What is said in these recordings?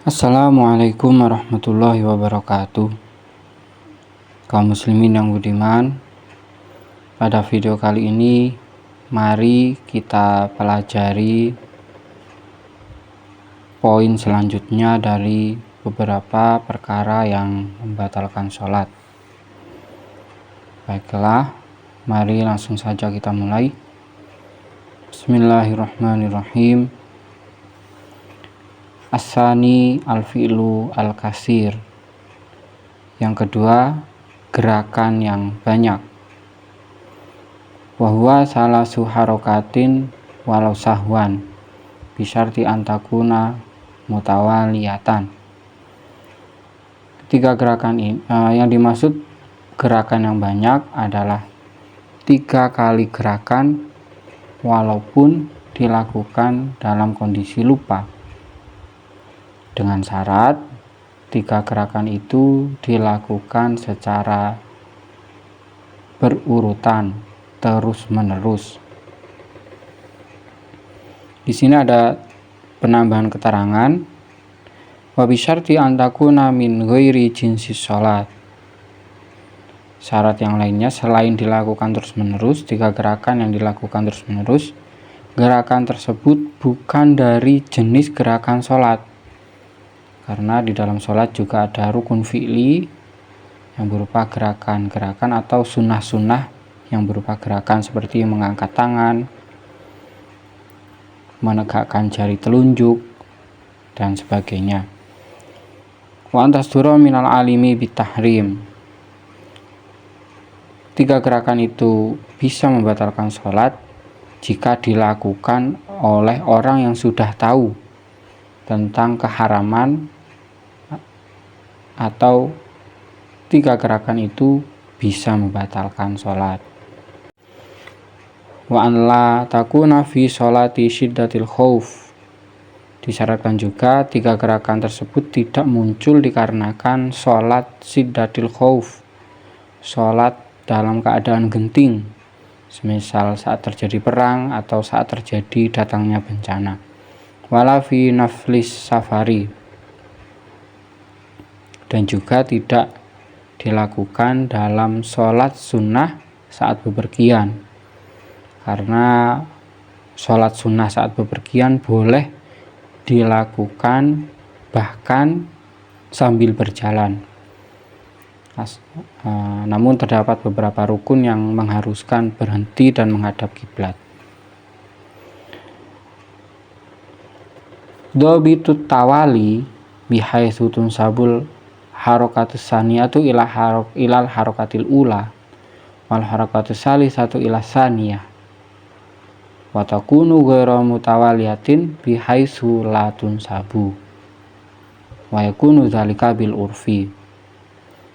Assalamualaikum warahmatullahi wabarakatuh. Kaum muslimin yang budiman, pada video kali ini mari kita pelajari poin selanjutnya dari beberapa perkara yang membatalkan sholat. Baiklah, mari langsung saja kita mulai. Bismillahirrahmanirrahim. Asani al-fi'lu al-kasir. Yang kedua, gerakan yang banyak. Wahwa salasu harokatin walau sahwan bisyarti antakuna mutawaliyatan. Ketiga gerakan ini, yang dimaksud gerakan yang banyak adalah 3 kali gerakan walaupun dilakukan dalam kondisi lupa, dengan syarat 3 gerakan itu dilakukan secara berurutan terus menerus. Di sini ada penambahan keterangan wa bisyarti antakuna min ghairi jinsi sholat. Syarat yang lainnya selain dilakukan terus menerus, 3 gerakan yang dilakukan terus menerus, gerakan tersebut bukan dari jenis gerakan sholat. Karena di dalam sholat juga ada rukun fi'li yang berupa gerakan-gerakan atau sunnah-sunnah yang berupa gerakan seperti mengangkat tangan, menegakkan jari telunjuk, dan sebagainya. Wa antasdura minal alimi bitahrim. 3 gerakan itu bisa membatalkan sholat jika dilakukan oleh orang yang sudah tahu tentang keharaman, atau 3 gerakan itu bisa membatalkan sholat. Wa an la takuna fi sholati syiddatil khauf. Disyaratkan juga 3 gerakan tersebut tidak muncul dikarenakan sholat syiddatil khauf, sholat dalam keadaan genting, semisal saat terjadi perang atau saat terjadi datangnya bencana. Wala fi naflis safari, dan juga tidak dilakukan dalam sholat sunnah saat bepergian, karena sholat sunnah saat bepergian boleh dilakukan bahkan sambil berjalan. Namun terdapat beberapa rukun yang mengharuskan berhenti dan menghadap kiblat. Dhabitut tawali bihaitsu tunsabul harokatus saniyatu ilal harokatil ula wal harokatus salisatu ila saniyah wa takunu ghairu mutawaliyatin bihaitsu la tunsabu wa yakunu dzalika bil urfi.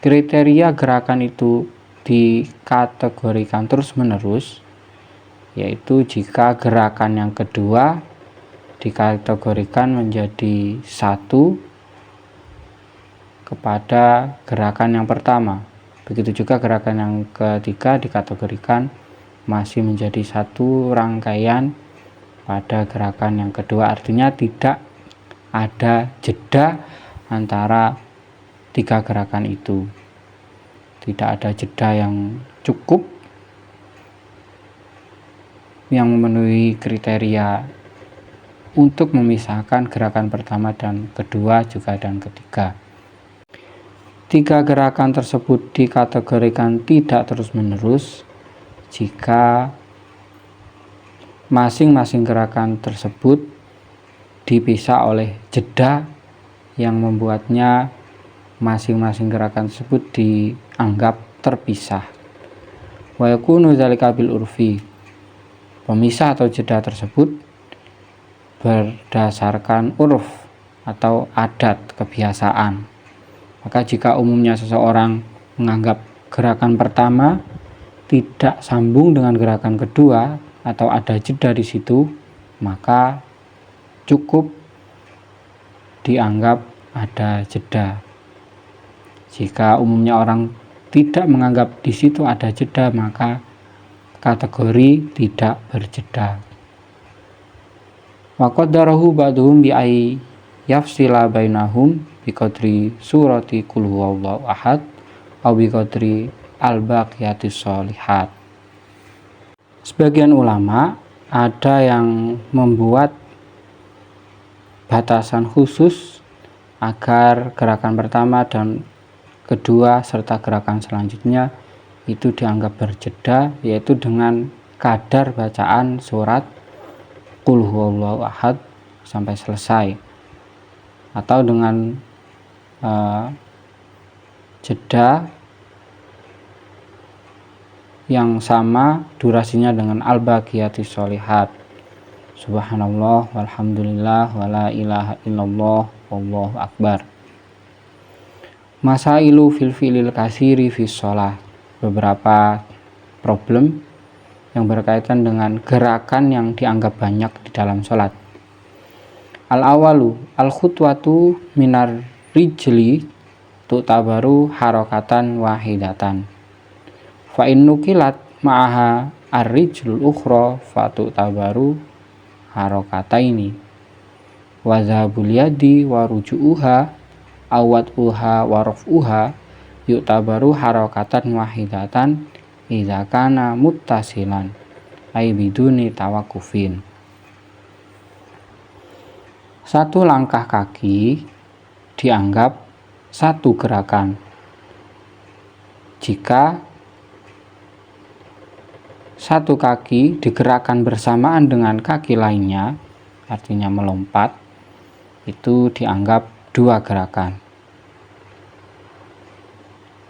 Kriteria gerakan itu dikategorikan terus menerus, yaitu jika gerakan yang kedua dikategorikan menjadi satu kepada gerakan yang pertama. Begitu juga gerakan yang ketiga dikategorikan masih menjadi satu rangkaian pada gerakan yang kedua. Artinya tidak ada jeda antara 3 gerakan itu. Tidak ada jeda yang cukup yang memenuhi kriteria untuk memisahkan gerakan pertama dan kedua juga dan ketiga. 3 gerakan tersebut dikategorikan tidak terus-menerus jika masing-masing gerakan tersebut dipisah oleh jeda yang membuatnya masing-masing gerakan tersebut dianggap terpisah. Wa yakunu dzalika bil urfi. Pemisah atau jeda tersebut berdasarkan uruf atau adat kebiasaan. Maka jika umumnya seseorang menganggap gerakan pertama tidak sambung dengan gerakan kedua atau ada jeda di situ, maka cukup dianggap ada jeda. Jika umumnya orang tidak menganggap di situ ada jeda, maka kategori tidak berjeda. Wa qaddarahu ba'dhum yafsila bainahum biqadri surati qul huwallahu ahad aw biqadri al-baqiyatis sholihat. Sebagian ulama ada yang membuat batasan khusus agar gerakan pertama dan kedua serta gerakan selanjutnya itu dianggap berjeda, yaitu dengan kadar bacaan surat qul huwallahu ahad sampai selesai, atau dengan jeda yang sama durasinya dengan al-baqiyatis sholihat, subhanallah walhamdulillah wala ilaha illallah wallahu akbar. Masailu fil fi'lil kasiri fi sholah, beberapa problem yang berkaitan dengan gerakan yang dianggap banyak di dalam sholat. Al-awalu al-khutwatu minar rijli tu'tabaru harokatan wahidatan fa in nukilat ma'aha ar-rijlul ukhra fa tu'tabaru harokataini wa zahabul yadi wa ruju'uha awat'uha wa raf'uha yu'tabaru harokatan wahidatan idza kana muttasilan ay biduni tawakufin. Satu langkah kaki dianggap satu gerakan jika satu kaki digerakkan bersamaan dengan kaki lainnya, artinya melompat, itu dianggap dua gerakan.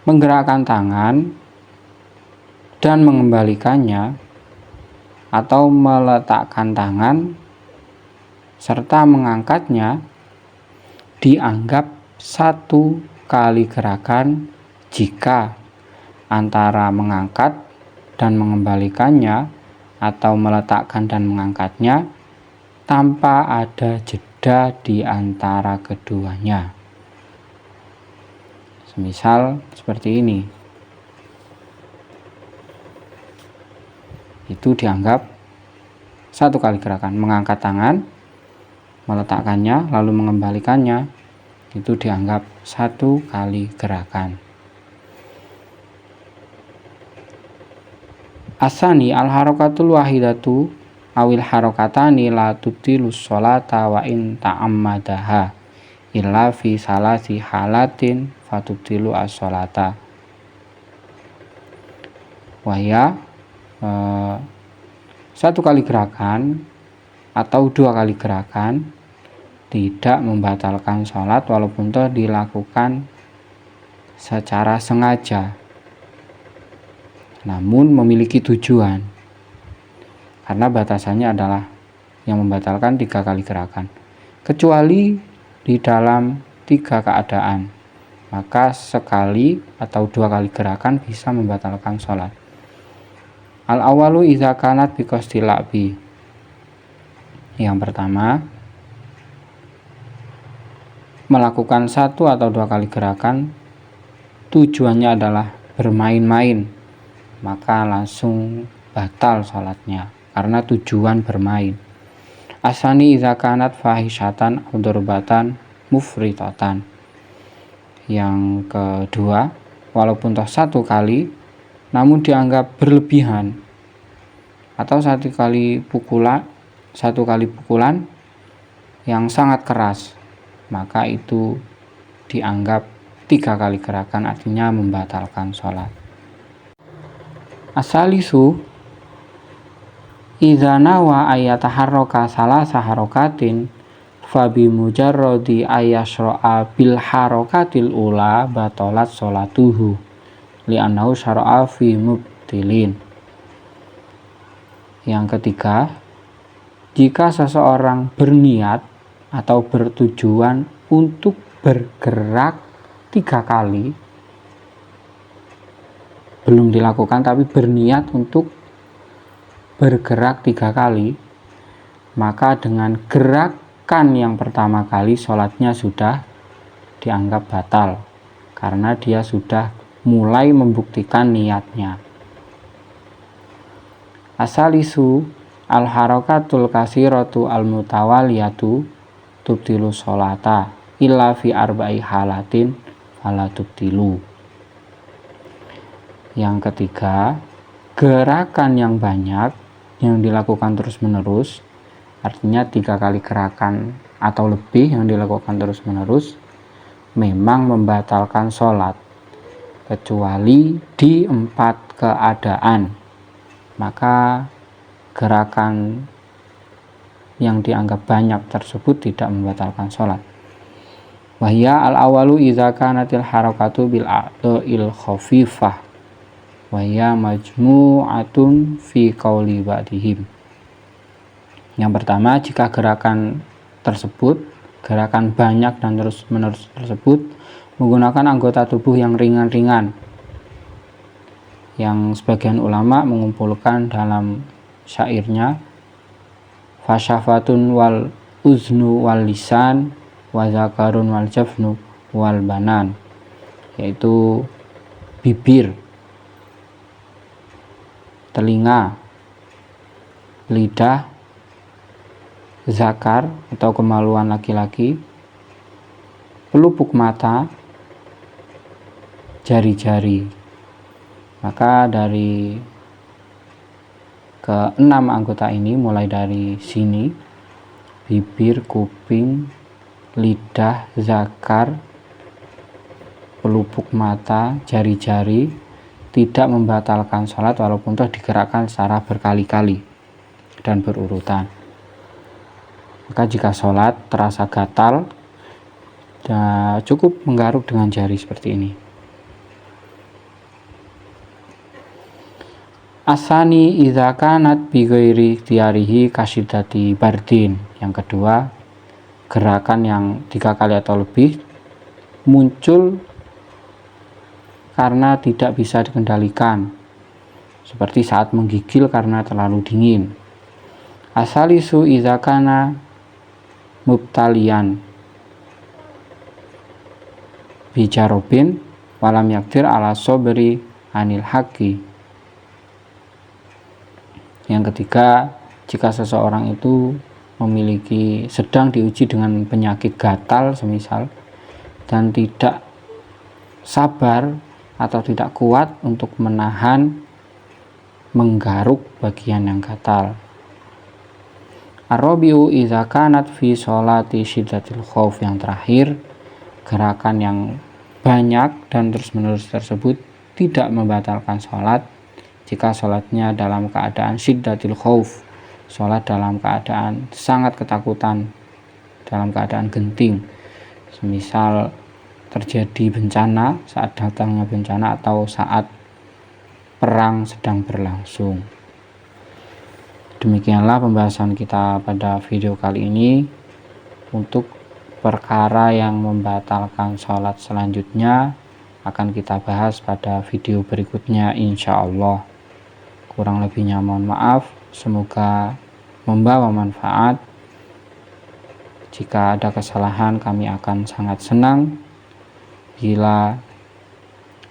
Menggerakkan tangan dan mengembalikannya atau meletakkan tangan serta mengangkatnya dianggap satu kali gerakan jika antara mengangkat dan mengembalikannya atau meletakkan dan mengangkatnya tanpa ada jeda di antara keduanya. Semisal seperti ini, itu dianggap satu kali gerakan. Mengangkat tangan, meletakkannya, lalu mengembalikannya, itu dianggap satu kali gerakan. Asani al-harokatul wahidatu awil harokatani la tubtilus sholata wa in ta'ammadaha illa fi salasi halatin fatubtilu as-sholata. Wahya satu kali gerakan atau dua kali gerakan tidak membatalkan sholat walaupun toh dilakukan secara sengaja, namun memiliki tujuan, karena batasannya adalah yang membatalkan 3 kali gerakan, kecuali di dalam 3 keadaan, maka sekali atau 2 kali gerakan bisa membatalkan sholat. Al-awalu idza kanat biqasdil la'bi. Yang pertama, melakukan 1 atau 2 kali gerakan tujuannya adalah bermain-main, maka langsung batal sholatnya karena tujuan bermain. Asani idza kanat fahishatan aw darbatan mufritatan. Yang kedua, walaupun toh 1 kali namun dianggap berlebihan, atau satu kali pukulan yang sangat keras, maka itu dianggap 3 kali gerakan, artinya membatalkan sholat. Asalisu idza nawa ayataharraka salasa harokatin fabi mujarrodi ayasro'a bil harokatil ula batolat sholatuhu li'annahu syara'a fi mubtilin. Yang ketiga, jika seseorang berniat atau bertujuan untuk bergerak 3 kali, belum dilakukan tapi berniat untuk bergerak 3 kali, maka dengan gerakan yang pertama kali sholatnya sudah dianggap batal karena dia sudah mulai membuktikan niatnya. Asalisu al-harokatul kasiratu al-mutawaliyatu tubtilu sholata illa fi arba'i halatin fala tubtilu. Yang ketiga, gerakan yang banyak yang dilakukan terus-menerus, artinya 3 kali gerakan atau lebih yang dilakukan terus-menerus, memang membatalkan sholat, kecuali di 4 keadaan. Maka gerakan yang dianggap banyak tersebut tidak membatalkan sholat. Wahya al-awalu idza kanatil harakatu bil a'dha'il khafifah wahya majmu'atun fi qauli ba'dihim. Yang pertama, jika gerakan tersebut, gerakan banyak dan terus-menerus tersebut menggunakan anggota tubuh yang ringan-ringan, yang sebagian ulama mengumpulkan dalam syairnya fasyafatun wal uznu wal lisan wa zakarun wal jafnu wal banan, yaitu bibir, telinga, lidah, zakar atau kemaluan laki-laki, pelupuk mata, jari-jari. Maka dari ke-6 anggota ini, mulai dari sini, bibir, kuping, lidah, zakar, pelupuk mata, jari-jari, tidak membatalkan sholat walaupun telah digerakkan secara berkali-kali dan berurutan. Maka jika sholat terasa gatal, cukup menggaruk dengan jari seperti ini. Asani idza kanat bi ghairi ikhtiyarihi kasyidati bardin. Yang kedua, gerakan yang 3 kali atau lebih muncul karena tidak bisa dikendalikan, seperti saat menggigil karena terlalu dingin. Asalisu idza kana mubtalian bijarobin walam yaktir ala sobri anil haqi. Yang ketiga, jika seseorang itu sedang diuji dengan penyakit gatal semisal, dan tidak sabar atau tidak kuat untuk menahan menggaruk bagian yang gatal. Ar-rabi'u idza kanat fi sholati syiddatil khauf. Yang terakhir, gerakan yang banyak dan terus-menerus tersebut tidak membatalkan sholat jika sholatnya dalam keadaan syiddatil khauf, sholat dalam keadaan sangat ketakutan, dalam keadaan genting, semisal terjadi bencana, saat datangnya bencana, atau saat perang sedang berlangsung. Demikianlah pembahasan kita pada video kali ini. Untuk perkara yang membatalkan sholat selanjutnya akan kita bahas pada video berikutnya insya Allah. Kurang lebihnya mohon maaf, semoga membawa manfaat. Jika ada kesalahan, kami akan sangat senang bila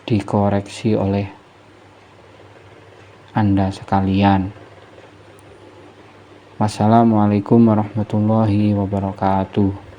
dikoreksi oleh Anda sekalian. Wassalamualaikum warahmatullahi wabarakatuh.